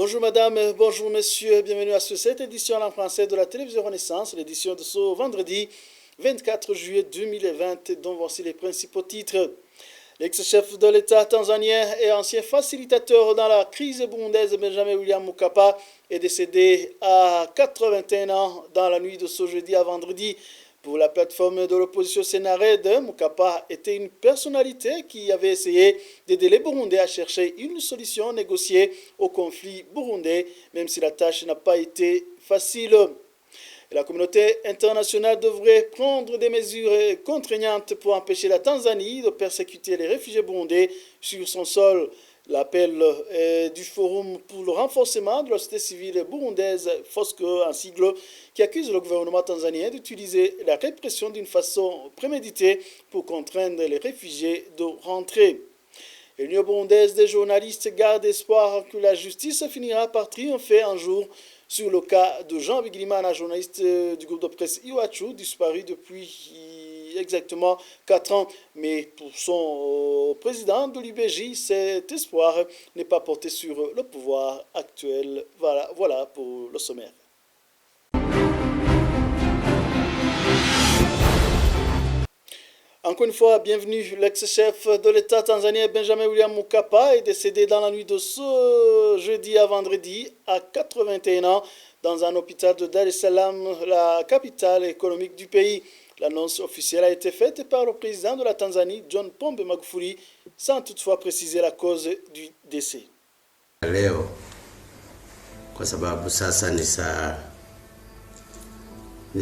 Bonjour madame, bonjour monsieur, bienvenue à cette édition en français de la télévision Renaissance, l'édition de ce vendredi 24 juillet 2020, dont voici les principaux titres. L'ex-chef de l'État tanzanien et ancien facilitateur dans la crise burundaise Benjamin William Mkapa est décédé à 81 ans dans la nuit de ce jeudi à vendredi. Pour la plateforme de l'opposition Sénared, Mkapa était une personnalité qui avait essayé d'aider les Burundais à chercher une solution négociée au conflit burundais, même si la tâche n'a pas été facile. La communauté internationale devrait prendre des mesures contraignantes pour empêcher la Tanzanie de persécuter les réfugiés burundais sur son sol. L'appel du Forum pour le renforcement de la société civile burundaise, FOSCE en sigle, qui accuse le gouvernement tanzanien d'utiliser la répression d'une façon préméditée pour contraindre les réfugiés de rentrer. L'Union burundaise des journalistes garde espoir que la justice finira par triompher un jour sur le cas de Jean Bigirimana, journaliste du groupe de presse Iwachu, disparu depuis exactement 4 ans. Mais pour son président de l'UBJ, cet espoir n'est pas porté sur le pouvoir actuel. Voilà pour le sommaire. Encore une fois, bienvenue. L'ex-chef de l'État tanzanien Benjamin William Mkapa est décédé dans la nuit de ce jeudi à vendredi à 81 ans dans un hôpital de Dar es Salaam, la capitale économique du pays. L'annonce officielle a été faite par le président de la Tanzanie, John Pombe Magufuli, sans toutefois préciser la cause du décès.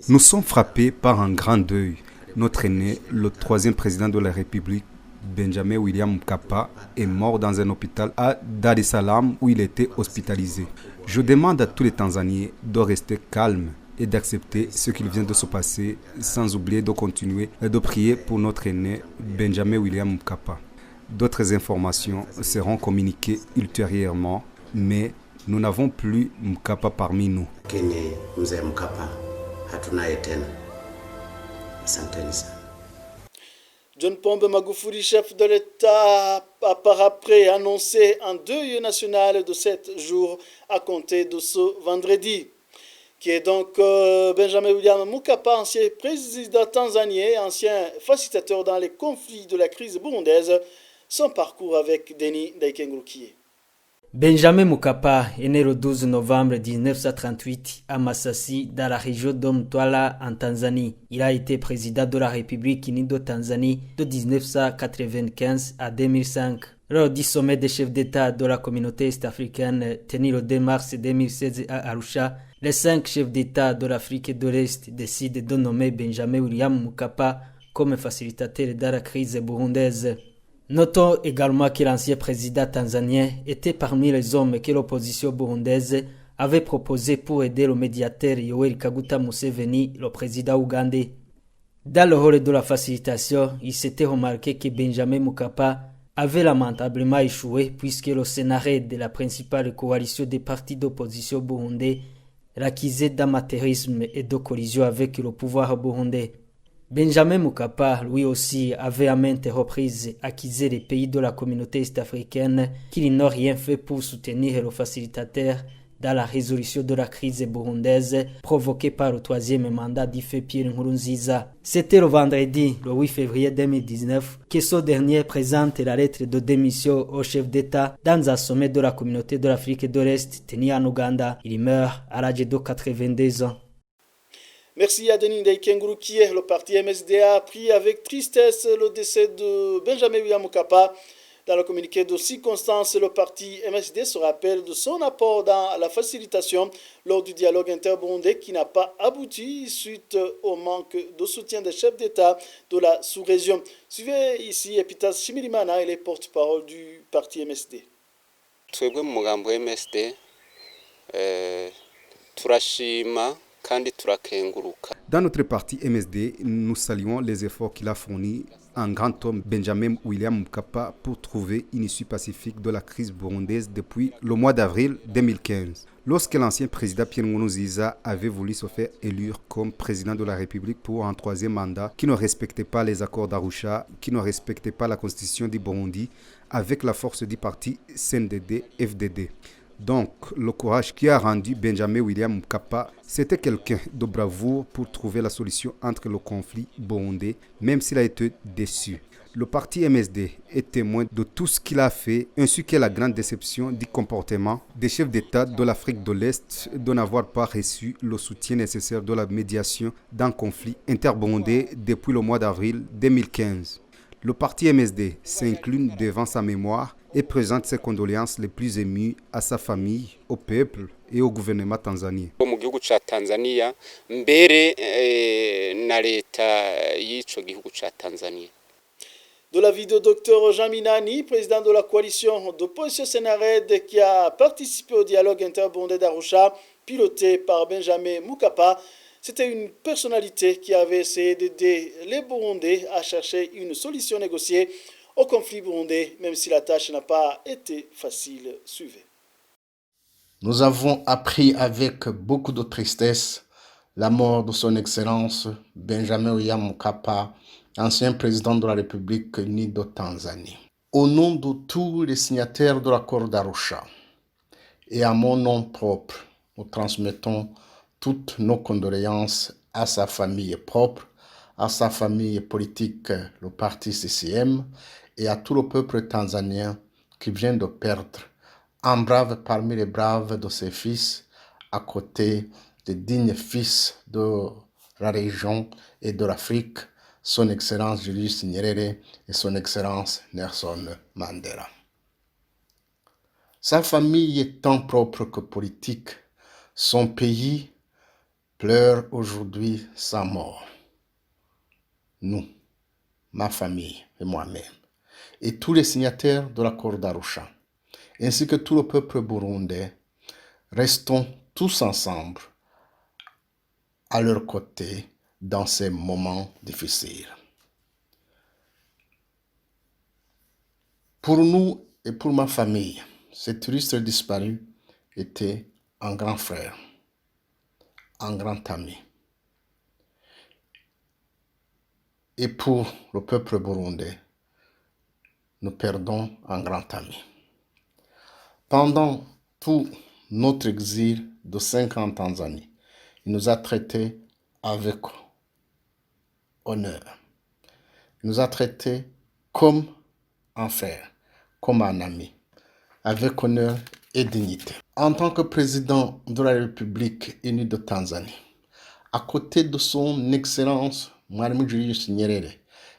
Nous sommes frappés par un grand deuil. Notre aîné, le troisième président de la République, Benjamin William Mkapa, est mort dans un hôpital à Dar es Salaam où il était hospitalisé. Je demande à tous les Tanzaniens de rester calmes et d'accepter ce qu'il vient de se passer, sans oublier de continuer de prier pour notre aîné, Benjamin William Mkapa. D'autres informations seront communiquées ultérieurement, mais nous n'avons plus Mkapa parmi nous. John Pombe Magufuli, chef de l'État, a par après annoncé un deuil national de 7 jours à compter de ce vendredi, qui est donc Benjamin William Mkapa, ancien président tanzanien, ancien facilitateur dans les conflits de la crise burundaise. Son parcours avec Denis Daikengulukiye. Benjamin Mkapa est né le 12 novembre 1938 à Masasi, dans la région d'Omtwara en Tanzanie. Il a été président de la République unie de Tanzanie de 1995 à 2005. Lors du sommet des chefs d'État de la communauté est-africaine tenu le 2 mars 2016 à Arusha, les 5 chefs d'État de l'Afrique de l'Est décident de nommer Benjamin William Mkapa comme facilitateur dans la crise burundaise. Notons également que l'ancien président tanzanien était parmi les hommes que l'opposition burundaise avait proposé pour aider le médiateur Yoweri Kaguta Museveni, le président ougandais. Dans le rôle de la facilitation, il s'était remarqué que Benjamin Mkapa avait lamentablement échoué puisque le Sénared de la principale coalition des partis d'opposition burundais l'accusait d'amateurisme et de collision avec le pouvoir burundais. Benjamin Mkapa, lui aussi, avait à maintes reprises accusé les pays de la communauté est-africaine qu'ils n'ont rien fait pour soutenir le facilitateur dans la résolution de la crise burundaise provoquée par le 3e mandat d'Ife Pierre Nkurunziza. C'était le vendredi, le 8 février 2019, que ce dernier présente la lettre de démission au chef d'État dans un sommet de la communauté de l'Afrique de l'Est tenu en Ouganda. Il meurt à l'âge de 82 ans. Merci à Denis Daikengulukiye. Le parti MSD a appris avec tristesse le décès de Benjamin William Mkapa. Dans le communiqué de circonstance, le parti MSD se rappelle de son apport dans la facilitation lors du dialogue interburundais qui n'a pas abouti suite au manque de soutien des chefs d'État de la sous-région. Suivez ici Epitas Shimirimana, il est porte-parole du parti MSD. Twebwe mu mugambo MSD turashima. Dans notre parti MSD, nous saluons les efforts qu'il a fournis un grand homme, Benjamin William Mkapa, pour trouver une issue pacifique de la crise burundaise depuis le mois d'avril 2015. Lorsque l'ancien président Pierre Nkurunziza avait voulu se faire élire comme président de la République pour un 3e mandat qui ne respectait pas les accords d'Arusha, qui ne respectait pas la constitution du Burundi, avec la force du parti CNDD-FDD. Donc, le courage qui a rendu Benjamin William Mkapa, c'était quelqu'un de bravoure pour trouver la solution entre le conflit burundais, même s'il a été déçu. Le parti MSD est témoin de tout ce qu'il a fait, ainsi que la grande déception du comportement des chefs d'État de l'Afrique de l'Est de n'avoir pas reçu le soutien nécessaire de la médiation d'un conflit interburundais depuis le mois d'avril 2015. Le parti MSD s'incline devant sa mémoire et présente ses condoléances les plus émues à sa famille, au peuple et au gouvernement tanzanien. Mu gihugu ca Tanzania mbere na leta y'ico gihugu ca Tanzania. De l'avis de Dr Jean Minani, président de la coalition d'opposition Sénared qui a participé au dialogue interburundais d'Arusha, piloté par Benjamin Mkapa, c'était une personnalité qui avait essayé d'aider les Burundais à chercher une solution négociée au conflit burundais, même si la tâche n'a pas été facile. Suivez. Nous avons appris avec beaucoup de tristesse la mort de son Excellence Benjamin William Mkapa, ancien président de la République unie de Tanzanie. Au nom de tous les signataires de l'accord d'Arusha et à mon nom propre, nous transmettons toutes nos condoléances à sa famille propre, à sa famille politique, le parti CCM, et à tout le peuple tanzanien qui vient de perdre un brave parmi les braves de ses fils, à côté des dignes fils de la région et de l'Afrique, son Excellence Julius Nyerere et son Excellence Nelson Mandela. Sa famille est tant propre que politique. Son pays pleure aujourd'hui sa mort. Nous, ma famille et moi-même, et tous les signataires de l'accord d'Arusha, ainsi que tout le peuple burundais, restons tous ensemble à leur côté dans ces moments difficiles. Pour nous et pour ma famille, cet illustre disparu était un grand frère, un grand ami. Et pour le peuple burundais, nous perdons un grand ami. Pendant tout notre exil de 5 ans en Tanzanie, il nous a traités avec honneur. Il nous a traités comme un frère, comme un ami, avec honneur et dignité. En tant que président de la République unie de Tanzanie, à côté de son Excellence Mwalimu Julius Nyerere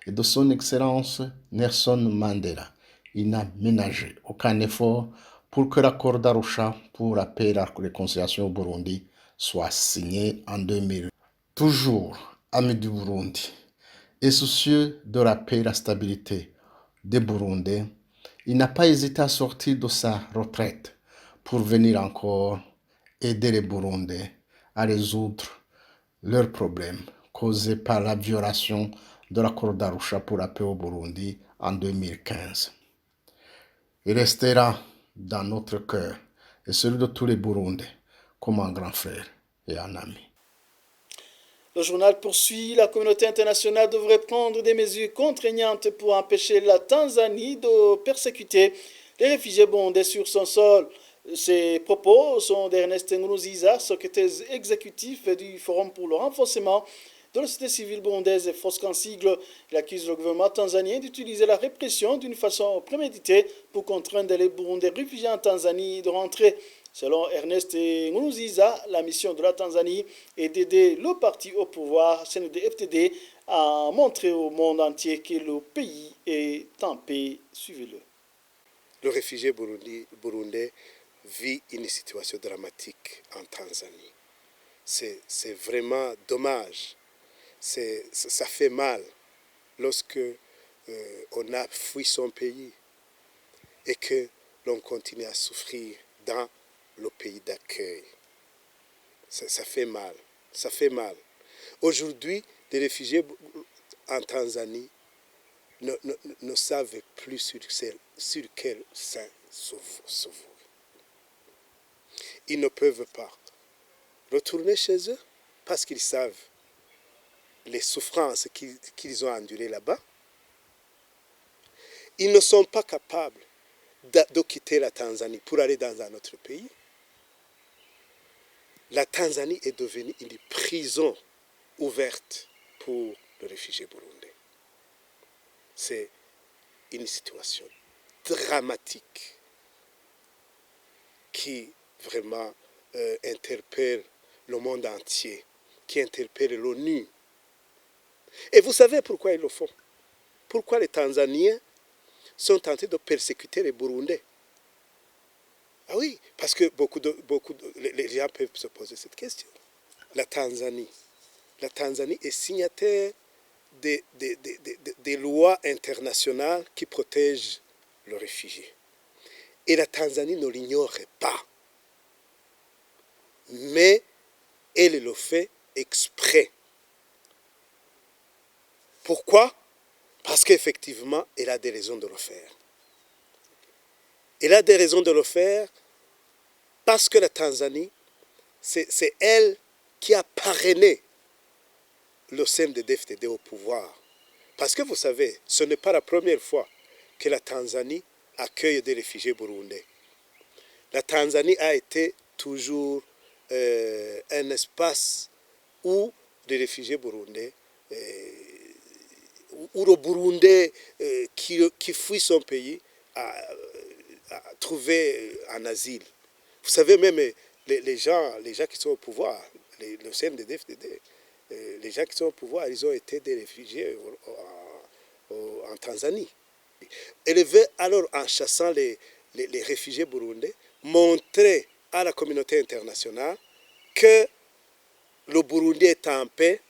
et de son Excellence Nelson Mandela, il n'a ménagé aucun effort pour que l'accord d'Arusha pour la paix et la réconciliation au Burundi soit signé en 2000. Toujours ami du Burundi et soucieux de la paix et la stabilité des Burundais, il n'a pas hésité à sortir de sa retraite pour venir encore aider les Burundais à résoudre leurs problèmes causés par la violation de l'accord d'Arusha pour la paix au Burundi en 2015. Il restera dans notre cœur et celui de tous les Burundais comme un grand frère et un ami. Le journal poursuit, la communauté internationale devrait prendre des mesures contraignantes pour empêcher la Tanzanie de persécuter les réfugiés burundais sur son sol. Ces propos sont d'Ernest Nkurunziza, secrétaire exécutif du Forum pour le renforcement de la société civile burundaise, FOSC en sigle. Il accuse le gouvernement tanzanien d'utiliser la répression d'une façon préméditée pour contraindre les Burundais réfugiés en Tanzanie de rentrer. Selon Ernest Nkurunziza, la mission de la Tanzanie est d'aider le parti au pouvoir, CNDD-FDD, à montrer au monde entier que le pays est en paix. Suivez-le. Le réfugié burundais vit une situation dramatique en Tanzanie. C'est vraiment dommage. Ça fait mal lorsque on a fui son pays et que l'on continue à souffrir dans le pays d'accueil. Ça fait mal. Ça fait mal. Aujourd'hui, les réfugiés en Tanzanie ne savent plus sur quel sein s'ouvrir. Ils ne peuvent pas retourner chez eux parce qu'ils savent les souffrances qu'ils ont endurées là-bas. Ils ne sont pas capables de quitter la Tanzanie pour aller dans un autre pays, la Tanzanie est devenue une prison ouverte pour les réfugiés burundais. C'est une situation dramatique qui vraiment interpelle le monde entier, qui interpelle l'ONU. Et vous savez pourquoi ils le font? Pourquoi les Tanzaniens sont tentés de persécuter les Burundais? Ah oui, parce que les gens peuvent se poser cette question. La Tanzanie est signataire des lois internationales qui protègent les réfugiés. Et la Tanzanie ne l'ignorait pas. Mais elle le fait exprès. Pourquoi? Parce qu'effectivement, elle a des raisons de le faire. Elle a des raisons de le faire parce que la Tanzanie, c'est elle qui a parrainé le CNDD-FDD au pouvoir. Parce que vous savez, ce n'est pas la première fois que la Tanzanie accueille des réfugiés burundais. La Tanzanie a été toujours un espace où les réfugiés burundais, où le Burundais qui fuit son pays a trouvé un asile. Vous savez, même les gens qui sont au pouvoir, le CNDD-FDD, les gens qui sont au pouvoir, ils ont été des réfugiés en Tanzanie. Elle veut alors, en chassant les réfugiés burundais, montrer à la communauté internationale que le Burundi est en paix.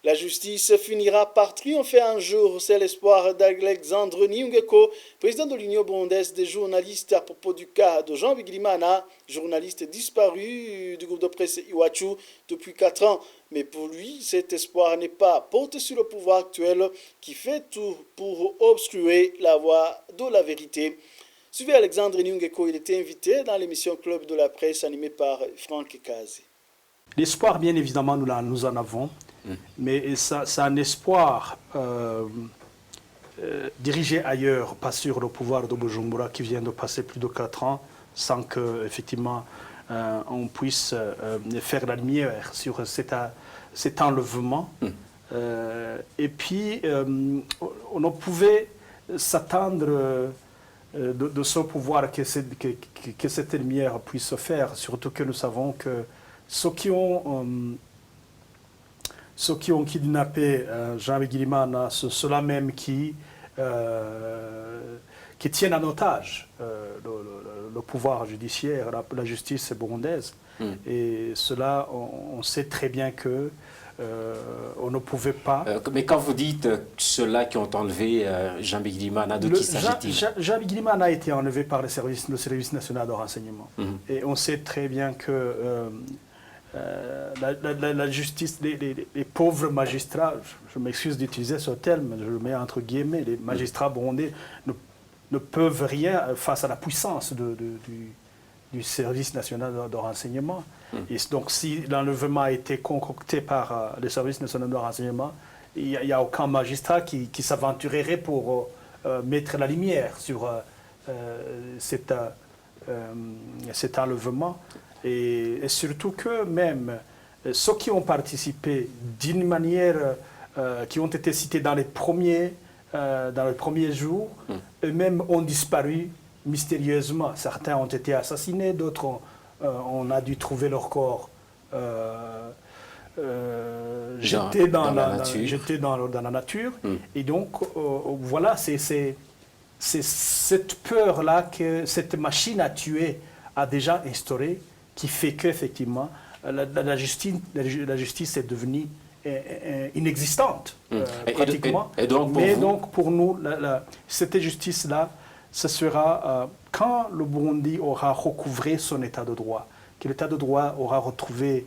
La justice finira par triompher un jour, c'est l'espoir d'Alexandre Niungeko, président de l'Union burundaise des journalistes, à propos du cas de Jean Bigirimana, journaliste disparu du groupe de presse Iwachu depuis 4 ans. Mais pour lui, cet espoir n'est pas porté sur le pouvoir actuel qui fait tout pour obstruer la voie de la vérité. Suivez Alexandre Niungeko, il était invité dans l'émission Club de la presse animée par Franck Kazi. L'espoir, bien évidemment, nous en avons. Mais c'est un espoir dirigé ailleurs, pas sur le pouvoir de Bujumbura qui vient de passer plus de 4 ans sans qu'effectivement on puisse faire la lumière sur cet enlèvement. Et puis, on ne pouvait s'attendre de ce pouvoir que cette lumière puisse se faire, surtout que nous savons que ceux qui ont kidnappé Jean Bigirimana, c'est ceux-là même qui tiennent en otage le pouvoir judiciaire, la justice burundaise. Et cela, on sait très bien que on ne pouvait pas... mais quand vous dites ceux-là qui ont enlevé Jean Bigirimana, de qui s'agit-il? Jean Bigirimana a été enlevé par le service national de renseignement. Et on sait très bien que... la justice, les pauvres magistrats, je m'excuse d'utiliser ce terme, je le mets entre guillemets, les magistrats burundais ne peuvent rien face à la puissance du service national de renseignement. Et donc si l'enlèvement a été concocté par le service national de renseignement, il n'y a aucun magistrat qui s'aventurerait pour mettre la lumière sur cet enlèvement. Et surtout que même ceux qui ont participé d'une manière, qui ont été cités dans les premiers jours, eux-mêmes ont disparu mystérieusement. Certains ont été assassinés, d'autres on a dû trouver leur corps jetés dans la nature. Et donc voilà, c'est cette peur-là que cette machine à tuer a déjà instaurée, qui fait qu'effectivement, la justice est devenue inexistante, pratiquement. Donc, pour nous, cette justice-là, ce sera quand le Burundi aura recouvré son état de droit, que l'état de droit aura retrouvé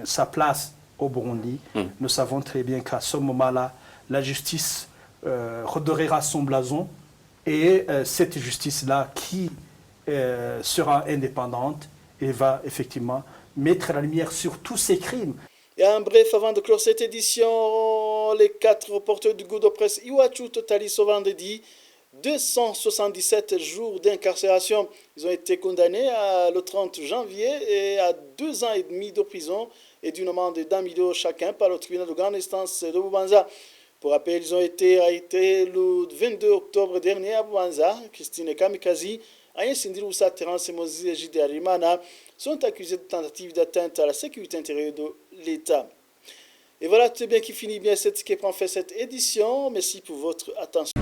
sa place au Burundi. Nous savons très bien qu'à ce moment-là, la justice redorera son blason, et cette justice-là qui sera indépendante et va effectivement mettre la lumière sur tous ces crimes. Et en bref, avant de clore cette édition, les 4 reporters du groupe de presse Iwachu totalisent ce vendredi 277 jours d'incarcération. Ils ont été condamnés le 30 janvier et à 2 ans et demi de prison et d'une amende d'1 million chacun par le tribunal de grande instance de Bubanza. Pour rappel, ils ont été arrêtés le 22 octobre dernier à Bubanza. Christine Kamikazi, Ayen Sindiroussa, Terence Mozi et Jide Arimana sont accusés de tentative d'atteinte à la sécurité intérieure de l'État. Et voilà, tout est bien qui finit bien cette qui prend fait cette édition. Merci pour votre attention.